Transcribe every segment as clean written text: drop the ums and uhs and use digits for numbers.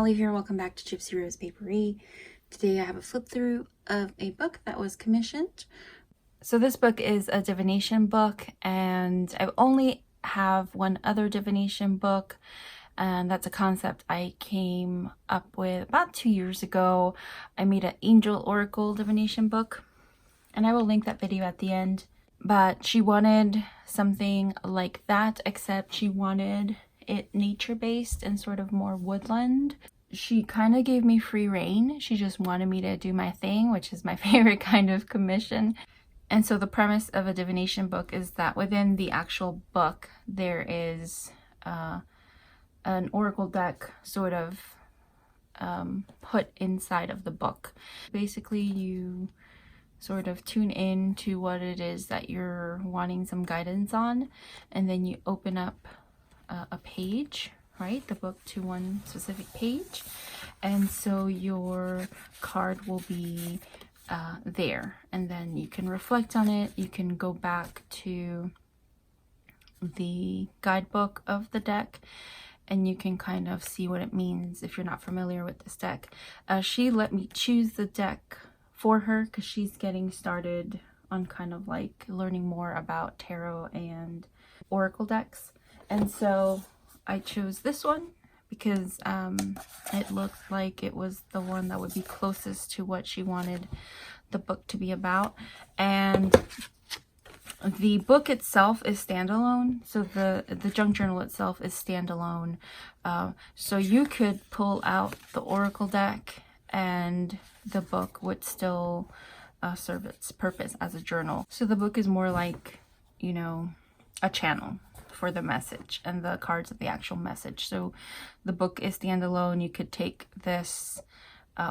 Holly here. Welcome back to Gypsy Rose Papery. Today I have a flip through of a book that was commissioned. So this book is a divination book, and I only have one other divination book, and that's a concept I came up with about 2 years ago. I made an angel oracle divination book, and I will link that video at the end. But she wanted something like that, except she wanted it nature-based and sort of more woodland. She kind of gave me free reign. She just wanted me to do my thing, which is my favorite kind of commission. And so the premise of a divination book is that within the actual book, there is an oracle deck sort of put inside of the book. Basically, you sort of tune in to what it is that you're wanting some guidance on, and then you open up a page, right? The book to one specific page, and so your card will be there, and then you can reflect on it. You can go back to the guidebook of the deck and you can kind of see what it means if you're not familiar with this deck. She let me choose the deck for her because she's getting started on kind of like learning more about tarot and oracle decks, and so I chose this one because it looked like it was the one that would be closest to what she wanted the book to be about. And the book itself is standalone, so the junk journal itself is standalone, so you could pull out the oracle deck and the book would still serve its purpose as a journal. So the book is more like, you know, a channel for the message, and the cards of the actual message. So the book is standalone. You could take this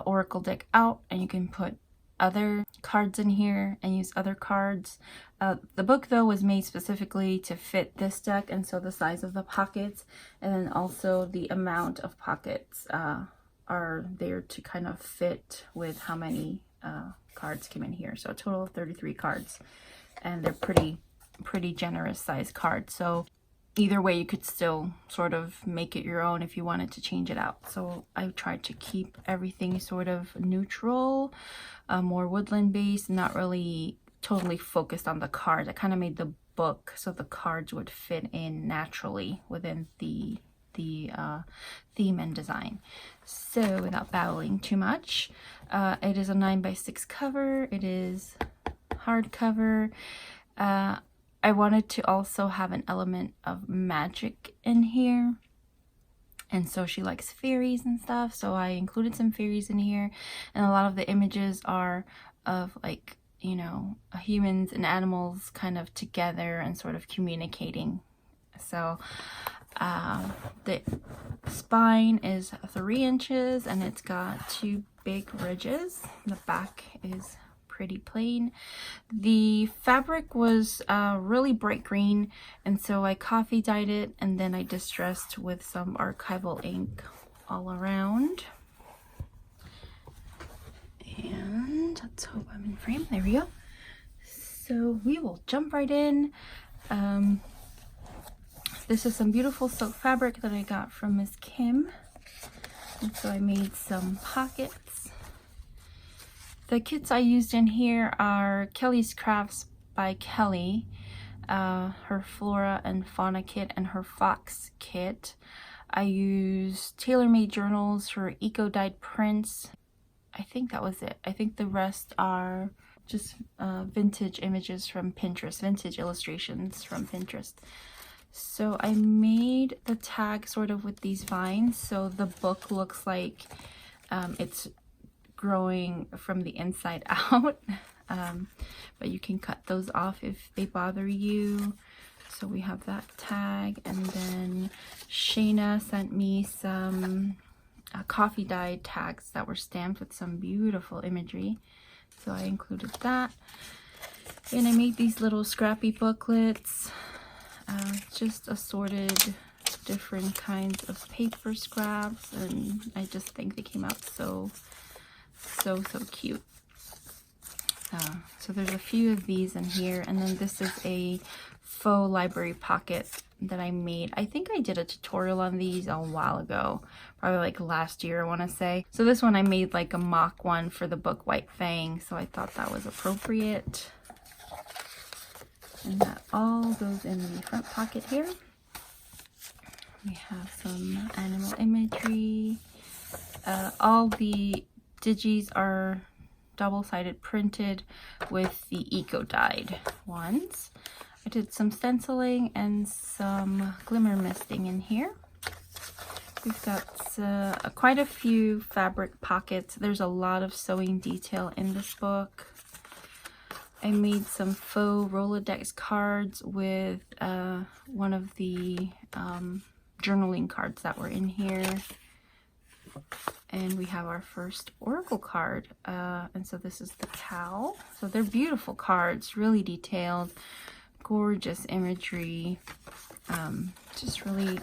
oracle deck out and you can put other cards in here and use other cards. The book though was made specifically to fit this deck, and so the size of the pockets and then also the amount of pockets are there to kind of fit with how many cards came in here. So a total of 33 cards, and they're pretty generous size cards. So either way, you could still sort of make it your own if you wanted to change it out. So I tried to keep everything sort of neutral, more woodland based, not really totally focused on the cards. I kind of made the book so the cards would fit in naturally within the theme and design. So without babbling too much, it is a 9x6 cover. It is hardcover. I wanted to also have an element of magic in here, and so she likes fairies and stuff, so I included some fairies in here, and a lot of the images are of, like, you know, humans and animals kind of together and sort of communicating. So the spine is 3 inches and it's got 2 big ridges. The back is pretty plain. The fabric was really bright green, and so I coffee dyed it, and then I distressed with some archival ink all around. And let's hope I'm in frame. There we go. So we will jump right in. This is some beautiful silk fabric that I got from Miss Kim, and so I made some pockets. The kits I used in here are Kelly's Crafts by Kelly, her Flora and Fauna kit, and her Fox kit. I used Taylormadejournals for eco-dyed prints. I think that was it. I think the rest are just vintage images from Pinterest, vintage illustrations from Pinterest. So I made the tag sort of with these vines, so the book looks like it's growing from the inside out, but you can cut those off if they bother you. So we have that tag, and then Shayna sent me some coffee dyed tags that were stamped with some beautiful imagery, so I included that. And I made these little scrappy booklets, just assorted different kinds of paper scraps, and I just think they came out so cute. So there's a few of these in here, and then this is a faux library pocket that I made. I think I did a tutorial on these a while ago, probably like last year I want to say. So this one I made like a mock one for the book White Fang, so I thought that was appropriate. And that all goes in the front pocket here. We have some animal imagery. All the digis are double-sided printed with the eco-dyed ones. I did some stenciling and some glimmer misting in here. We've got quite a few fabric pockets. There's a lot of sewing detail in this book. I made some faux Rolodex cards with one of the journaling cards that were in here. And we have our first oracle card. And so this is the cow. So they're beautiful cards, really detailed, gorgeous imagery. Just really,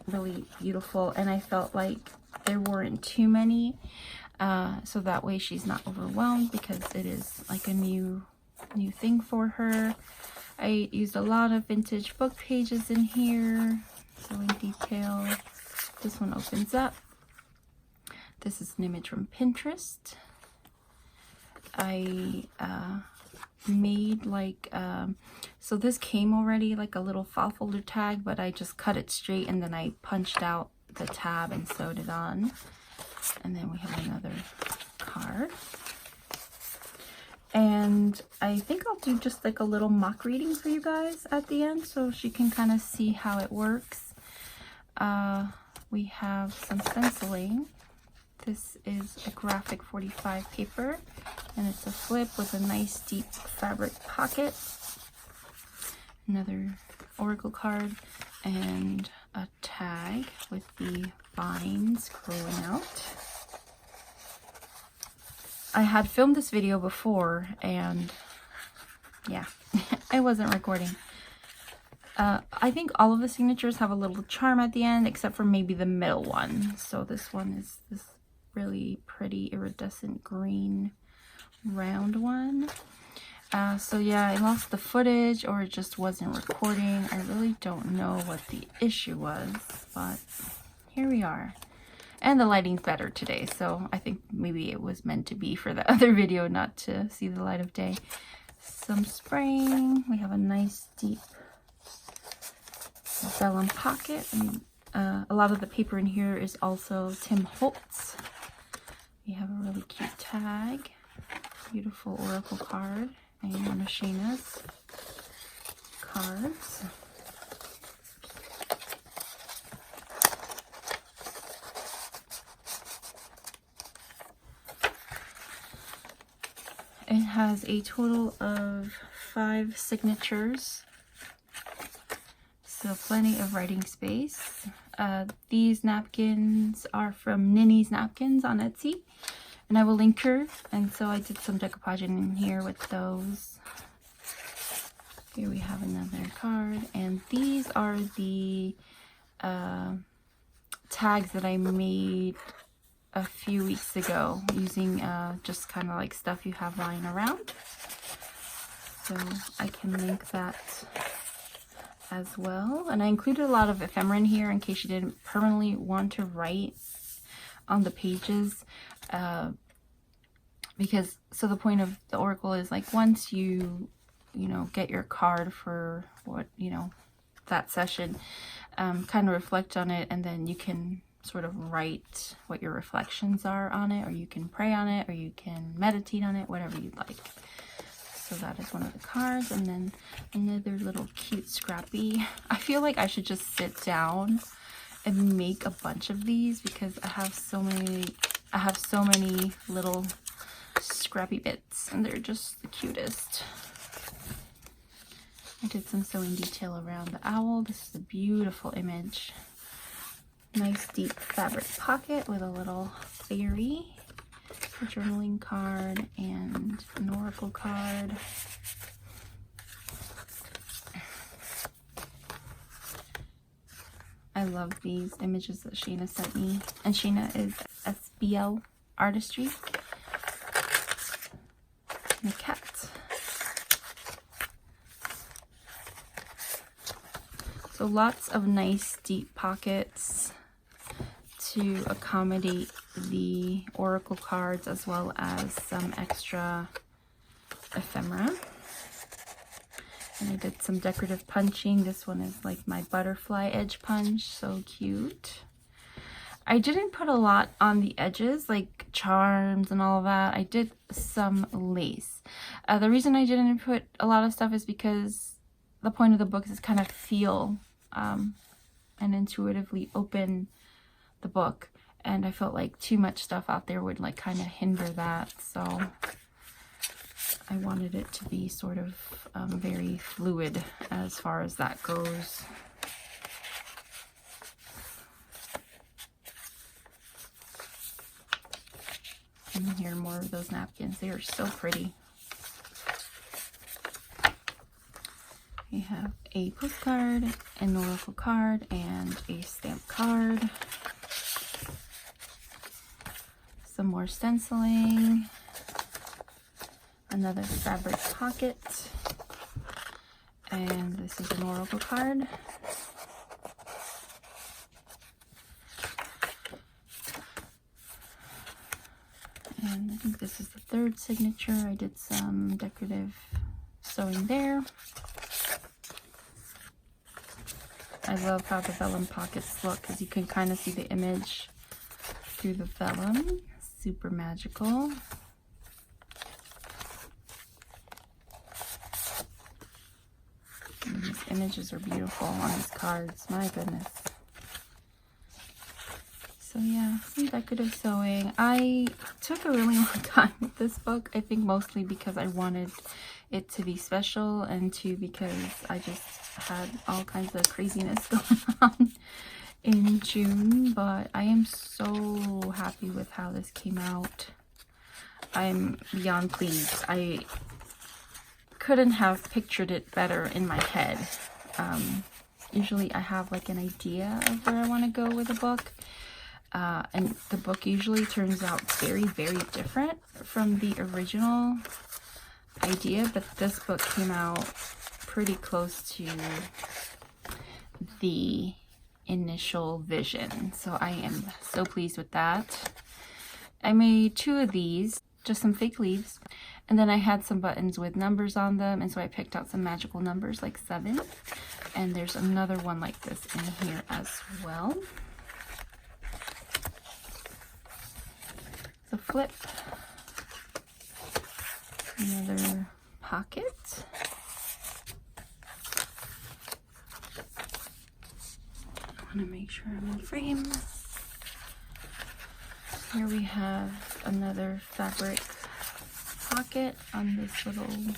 really beautiful. And I felt like there weren't too many. So that way she's not overwhelmed, because it is like a new thing for her. I used a lot of vintage book pages in here, sewing detail. This one opens up. This is an image from Pinterest. I made like, so this came already like a little file folder tag, but I just cut it straight and then I punched out the tab and sewed it on. And then we have another card. And I think I'll do just like a little mock reading for you guys at the end, so she can kind of see how it works. We have some stenciling. This is a graphic 45 paper, and it's a flip with a nice deep fabric pocket. Another oracle card and a tag with the vines growing out. I had filmed this video before, and yeah, I wasn't recording. I think all of the signatures have a little charm at the end, except for maybe the middle one. So this one is this really pretty iridescent green round one. So yeah, I lost the footage, or it just wasn't recording. I really don't know what the issue was, but here we are. And the lighting's better today, so I think maybe it was meant to be for the other video, not to see the light of day. Some spraying. We have a nice deep vellum pocket, and a lot of the paper in here is also Tim Holtz. We have a really cute tag, beautiful oracle card, and one of Shayna's cards. It has a total of 5 signatures, so plenty of writing space. These napkins are from Ninny's Napkins on Etsy, and I will link her. And so I did some decoupaging in here with those. Here we have another card, and these are the tags that I made a few weeks ago using just kind of like stuff you have lying around. So I can link that as well. And I included a lot of ephemera in here in case you didn't permanently want to write on the pages. Because, so the point of the oracle is like, once you know, get your card for what, you know, that session, kind of reflect on it, and then you can sort of write what your reflections are on it, or you can pray on it, or you can meditate on it, whatever you'd like. So that is one of the cards, and then another little cute scrappy. I feel like I should just sit down and make a bunch of these, because I have so many little scrappy bits, and they're just the cutest. I did some sewing detail around the owl. This is a beautiful image. Nice deep fabric pocket with a little fairy, a journaling card, and an oracle card. I love these images that Sheena sent me, and Sheena is SBL Artistry. And a cat. So lots of nice deep pockets to accommodate the oracle cards, as well as some extra ephemera. And I did some decorative punching. This one is like my butterfly edge punch, so cute. I didn't put a lot on the edges, like charms and all of that. I did some lace. The reason I didn't put a lot of stuff is because the point of the book is kind of feel and intuitively open the book, and I felt like too much stuff out there would like kind of hinder that, so I wanted it to be sort of very fluid as far as that goes. And here are more of those napkins. They are so pretty. We have a postcard, an oracle card, and a stamp card. Some more stenciling. Another fabric pocket. And this is an oracle card. And I think this is the third signature. I did some decorative sewing there. I love how the vellum pockets look, because you can kind of see the image through the vellum. Super magical. And these images are beautiful on these cards. My goodness. So yeah, some decorative sewing. I took a really long time with this book. I think mostly because I wanted it to be special, and two, because I just had all kinds of craziness going on in June. But I am so happy with how this came out. I'm beyond pleased. I couldn't have pictured it better in my head. Usually I have like an idea of where I want to go with a book. And the book usually turns out very, very different from the original idea, but this book came out pretty close to the initial vision. So I am so pleased with that. I made 2 of these, just some fake leaves, and then I had some buttons with numbers on them, and so I picked out some magical numbers like 7, and there's another one like this in here as well. So flip, another pocket, I want to make sure I'm in frame. Here we have another fabric pocket on this little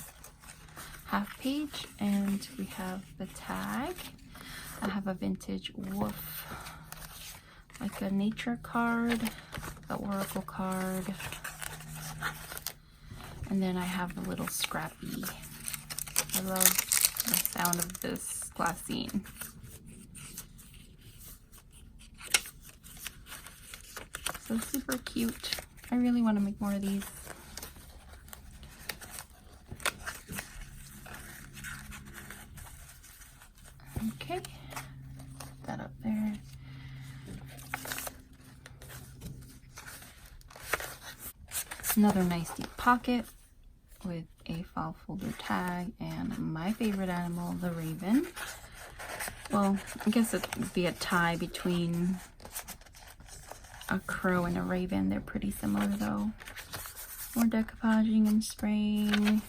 half page, and we have the tag. I have a vintage wolf, like a nature card, the oracle card, and then I have the little scrappy. I love the sound of this glassine. So super cute. I really want to make more of these. Okay, put that up there. Another nice deep pocket with a file folder tag and my favorite animal, the raven. Well, I guess it would be a tie between a crow and a raven. They're pretty similar though. More decoupaging and spraying.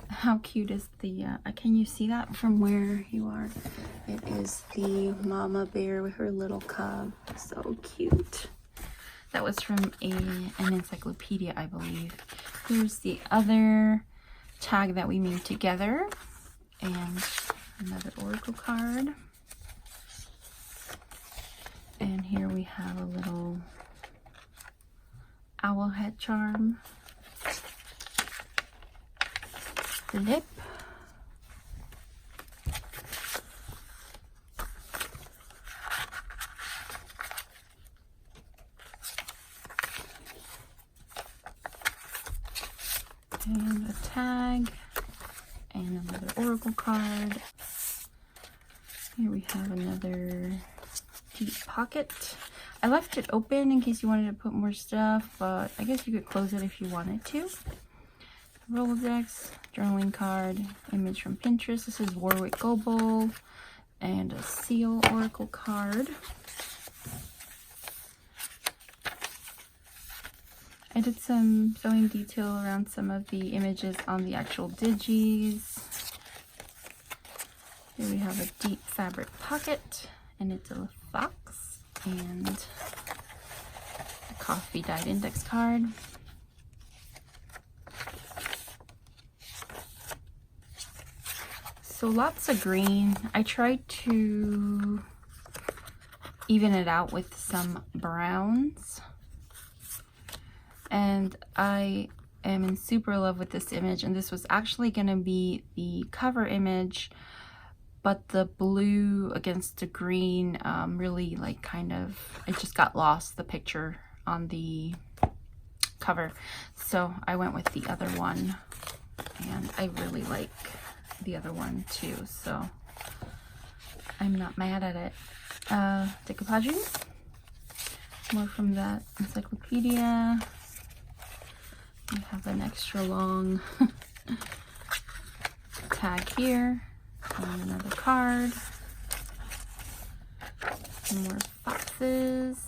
How cute is the, can you see that from where you are? It is the mama bear with her little cub. So cute. That was from an encyclopedia, I believe. Here's the other tag that we made together. And another oracle card. And here we have a little owl head charm. Flip. And a tag. And another oracle card. Here we have another deep pocket. I left it open in case you wanted to put more stuff, but I guess you could close it if you wanted to. Rolodex, journaling card, image from Pinterest. This is Warwick Goble, and a seal oracle card. I did some sewing detail around some of the images on the actual digis. Here we have a deep fabric pocket, and it's a fox, and a coffee dyed index card. So lots of green. I tried to even it out with some browns. And I am in super love with this image, and this was actually going to be the cover image, but the blue against the green really like kind of, it just got lost, the picture on the cover. So I went with the other one, and I really like the other one too, so I'm not mad at it. Decoupaging, more from that encyclopedia. We have an extra long tag here, and another card, some more foxes.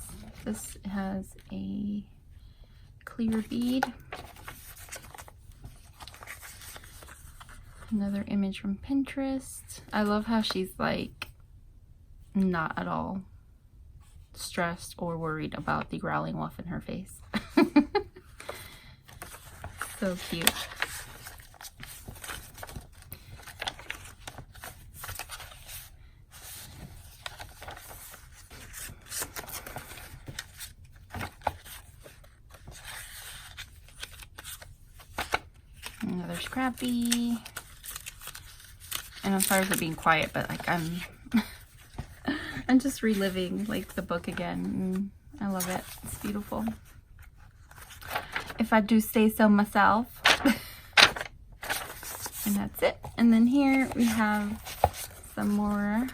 This has a clear bead. Another image from Pinterest. I love how she's like not at all stressed or worried about the growling wolf in her face. So cute. Another scrappy. And I'm sorry for being quiet, but like I'm just reliving like the book again. I love it. It's beautiful, if I do say so myself. And that's it. And then here we have some more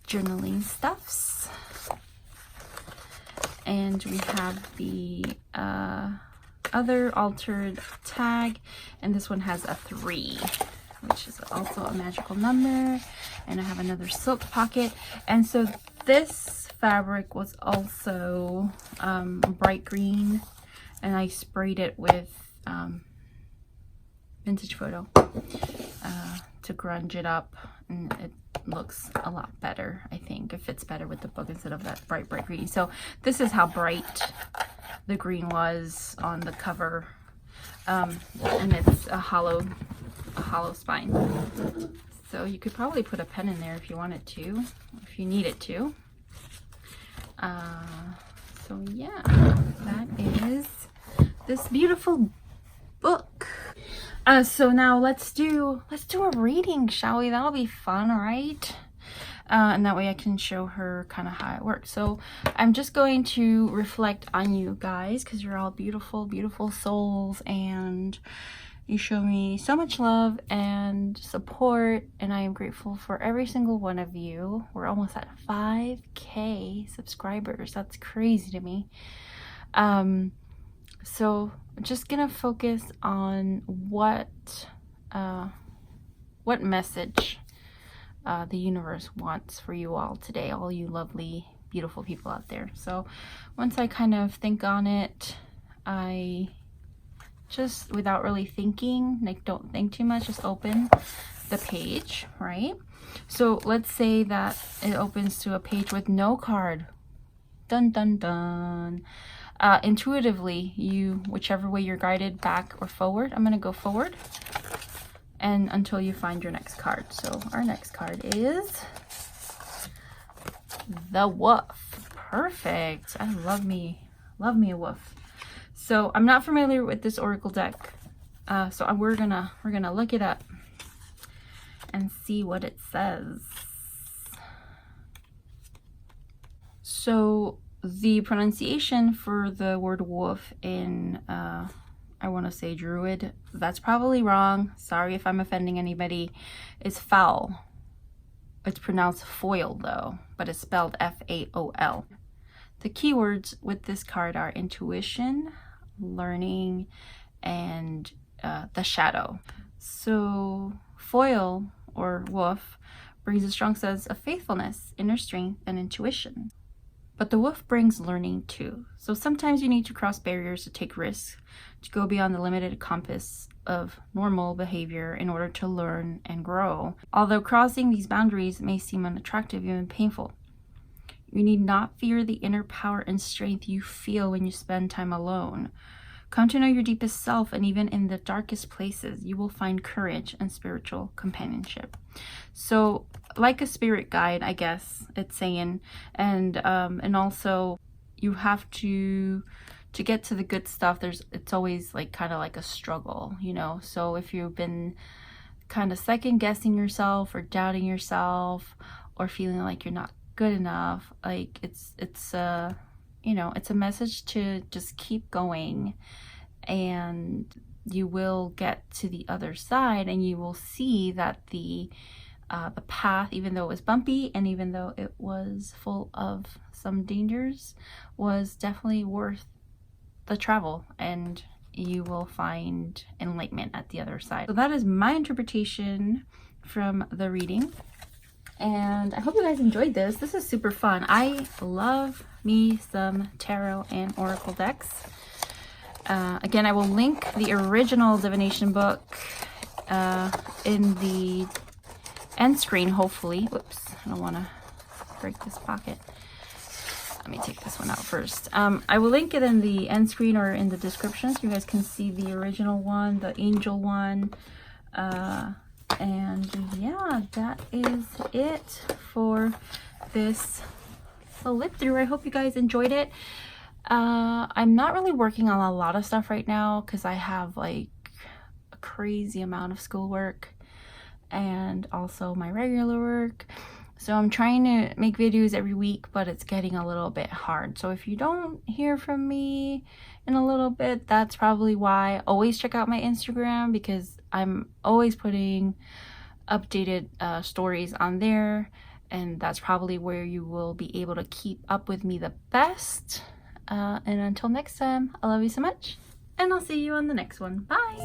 journaling stuffs, and we have the other altered tag, and this one has a 3, which is also a magical number. And I have another silk pocket. And so this fabric was also bright green, and I sprayed it with Vintage Photo to grunge it up, and it looks a lot better. I think it fits better with the book instead of that bright green. So this is how bright the green was on the cover, and it's a hollow spine. So you could probably put a pen in there if you wanted to, if you needed to. So yeah, that is this beautiful book. So now let's do a reading, shall we? That'll be fun, right? And that way I can show her kind of how it works. So I'm just going to reflect on you guys, because you're all beautiful, beautiful souls, and you show me so much love and support, and I am grateful for every single one of you. We're almost at 5K subscribers. That's crazy to me. So I'm just gonna focus on what message the universe wants for you all today, all you lovely, beautiful people out there. So once I kind of think on it, I just, without really thinking, like don't think too much, just open the page, right? So let's say that it opens to a page with no card. Dun dun dun. Intuitively, whichever way you're guided, back or forward. I'm gonna go forward, and until you find your next card. So our next card is the Wolf. Perfect. I love me a wolf. So I'm not familiar with this oracle deck, so we're gonna look it up and see what it says. So the pronunciation for the word wolf in I want to say druid, that's probably wrong, sorry if I'm offending anybody, is foul. It's pronounced foil though, but it's spelled F-A-O-L. The keywords with this card are intuition, learning, and the shadow. So foil, or wolf, brings a strong sense of faithfulness, inner strength, and intuition. But the wolf brings learning too. So sometimes you need to cross barriers to take risks, to go beyond the limited compass of normal behavior in order to learn and grow. Although crossing these boundaries may seem unattractive, even painful, you need not fear the inner power and strength you feel when you spend time alone. Come to know your deepest self, and even in the darkest places, you will find courage and spiritual companionship. So, like a spirit guide, I guess it's saying, and also you have to get to the good stuff. It's always like kind of like a struggle, you know. So if you've been kind of second guessing yourself or doubting yourself or feeling like you're not good enough, like it's you know, it's a message to just keep going, and you will get to the other side, and you will see that the path, even though it was bumpy and even though it was full of some dangers, was definitely worth the travel, and you will find enlightenment at the other side. So that is my interpretation from the reading. And I hope you guys enjoyed this. This is super fun. I love me some tarot and oracle decks. Again, I will link the original divination book in the end screen, hopefully. Whoops, I don't want to break this pocket. Let me take this one out first. I will link it in the end screen or in the description so you guys can see the original one, the angel one. And yeah, that is it for this flip through. I hope you guys enjoyed it. I'm not really working on a lot of stuff right now because I have like a crazy amount of schoolwork and also my regular work. So I'm trying to make videos every week, but it's getting a little bit hard. So if you don't hear from me in a little bit, that's probably why. Always check out my Instagram because I'm always putting updated stories on there, and that's probably where you will be able to keep up with me the best. And until next time, I love you so much, and I'll see you on the next one. Bye!